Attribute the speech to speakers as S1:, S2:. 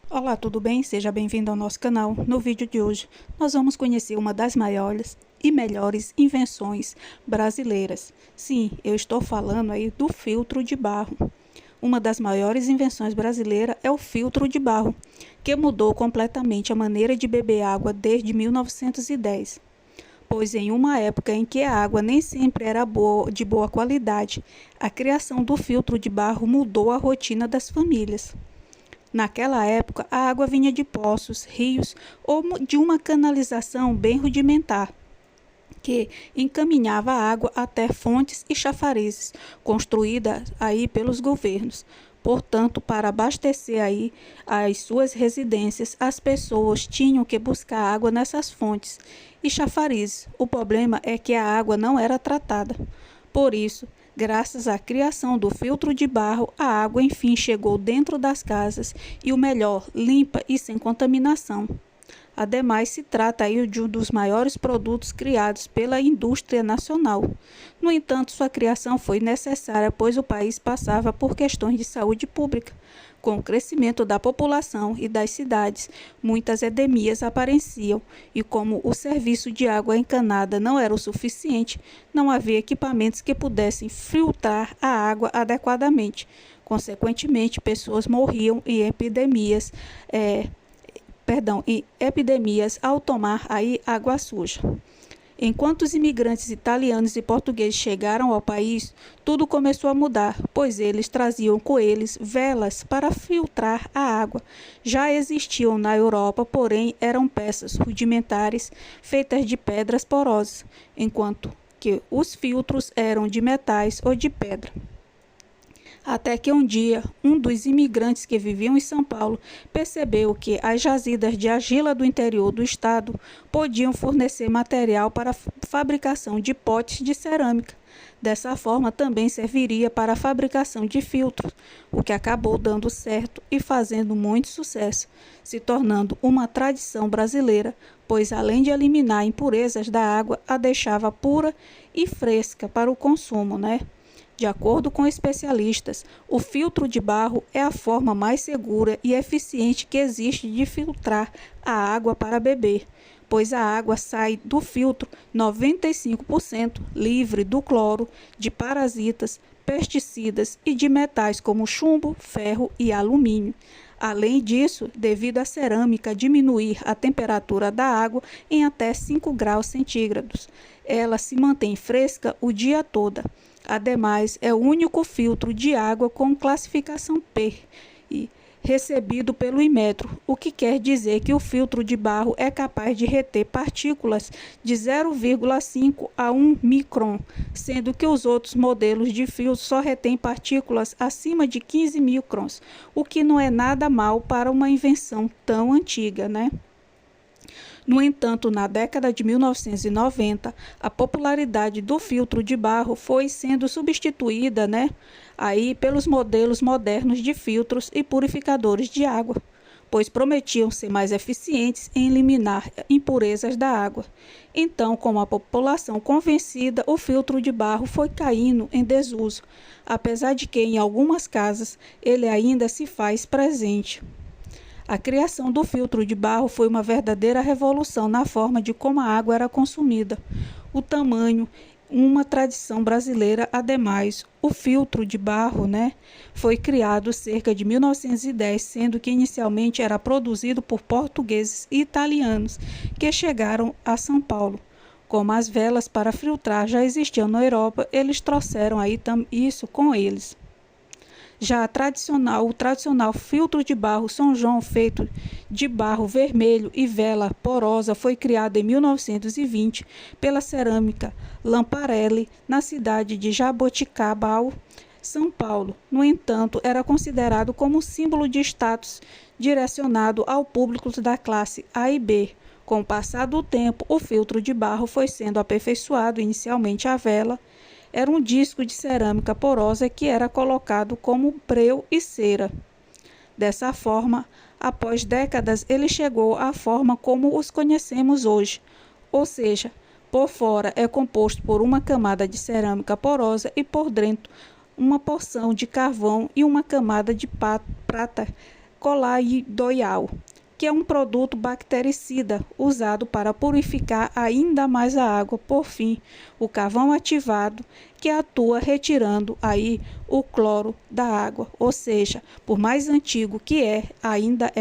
S1: Olá, tudo bem? Seja bem-vindo ao nosso canal. No vídeo de hoje, nós vamos conhecer uma das maiores e melhores invenções brasileiras. Sim, eu estou falando aí do filtro de barro. Uma das maiores invenções brasileiras é o filtro de barro, que mudou completamente a maneira de beber água desde 1910. Pois em uma época em que a água nem sempre era de boa qualidade, a criação do filtro de barro mudou a rotina das famílias. Naquela época, a água vinha de poços, rios ou de uma canalização bem rudimentar, que encaminhava a água até fontes e chafarizes, construídas aí pelos governos. Portanto, para abastecer aí as suas residências, as pessoas tinham que buscar água nessas fontes e chafarizes. O problema é que a água não era tratada. Por isso, graças à criação do filtro de barro, a água enfim chegou dentro das casas e o melhor, limpa e sem contaminação. Ademais, se trata aí de um dos maiores produtos criados pela indústria nacional. No entanto, sua criação foi necessária, pois o país passava por questões de saúde pública. Com o crescimento da população e das cidades, muitas endemias apareciam, e como o serviço de água encanada não era o suficiente, não havia equipamentos que pudessem filtrar a água adequadamente. Consequentemente, pessoas morriam em epidemias ao tomar aí água suja. Enquanto os imigrantes italianos e portugueses chegaram ao país, tudo começou a mudar, pois eles traziam com eles velas para filtrar a água. Já existiam na Europa, porém eram peças rudimentares feitas de pedras porosas, enquanto que os filtros eram de metais ou de pedra. Até que um dia, um dos imigrantes que viviam em São Paulo percebeu que as jazidas de argila do interior do estado podiam fornecer material para a fabricação de potes de cerâmica. Dessa forma, também serviria para a fabricação de filtros, o que acabou dando certo e fazendo muito sucesso, se tornando uma tradição brasileira, pois além de eliminar impurezas da água, a deixava pura e fresca para o consumo, né? De acordo com especialistas, o filtro de barro é a forma mais segura e eficiente que existe de filtrar a água para beber, pois a água sai do filtro 95% livre do cloro, de parasitas, pesticidas e de metais como chumbo, ferro e alumínio. Além disso, devido à cerâmica diminuir a temperatura da água em até 5 graus centígrados, ela se mantém fresca o dia todo. Ademais, é o único filtro de água com classificação P e recebido pelo Inmetro, o que quer dizer que o filtro de barro é capaz de reter partículas de 0,5 a 1 micron, sendo que os outros modelos de filtro só retêm partículas acima de 15 microns, o que não é nada mal para uma invenção tão antiga, né? No entanto, na década de 1990, a popularidade do filtro de barro foi sendo substituída, aí pelos modelos modernos de filtros e purificadores de água, pois prometiam ser mais eficientes em eliminar impurezas da água. Então, com a população convencida, o filtro de barro foi caindo em desuso, apesar de que em algumas casas ele ainda se faz presente. A criação do filtro de barro foi uma verdadeira revolução na forma de como a água era consumida. O tamanho, uma tradição brasileira, ademais, o filtro de barro, foi criado cerca de 1910, sendo que inicialmente era produzido por portugueses e italianos que chegaram a São Paulo. Como as velas para filtrar já existiam na Europa, eles trouxeram aí isso com eles. Já o tradicional filtro de barro São João, feito de barro vermelho e vela porosa, foi criado em 1920 pela cerâmica Lamparelli, na cidade de Jaboticabal, São Paulo. No entanto, era considerado como símbolo de status direcionado ao público da classe A e B. Com o passar do tempo, o filtro de barro foi sendo aperfeiçoado, inicialmente a vela era um disco de cerâmica porosa que era colocado como breu e cera. Dessa forma, após décadas, ele chegou à forma como os conhecemos hoje, ou seja, por fora é composto por uma camada de cerâmica porosa e por dentro uma porção de carvão e uma camada de prata colaidroial, que é um produto bactericida usado para purificar ainda mais a água. Por fim, o carvão ativado, que atua retirando aí o cloro da água, ou seja, por mais antigo que ainda é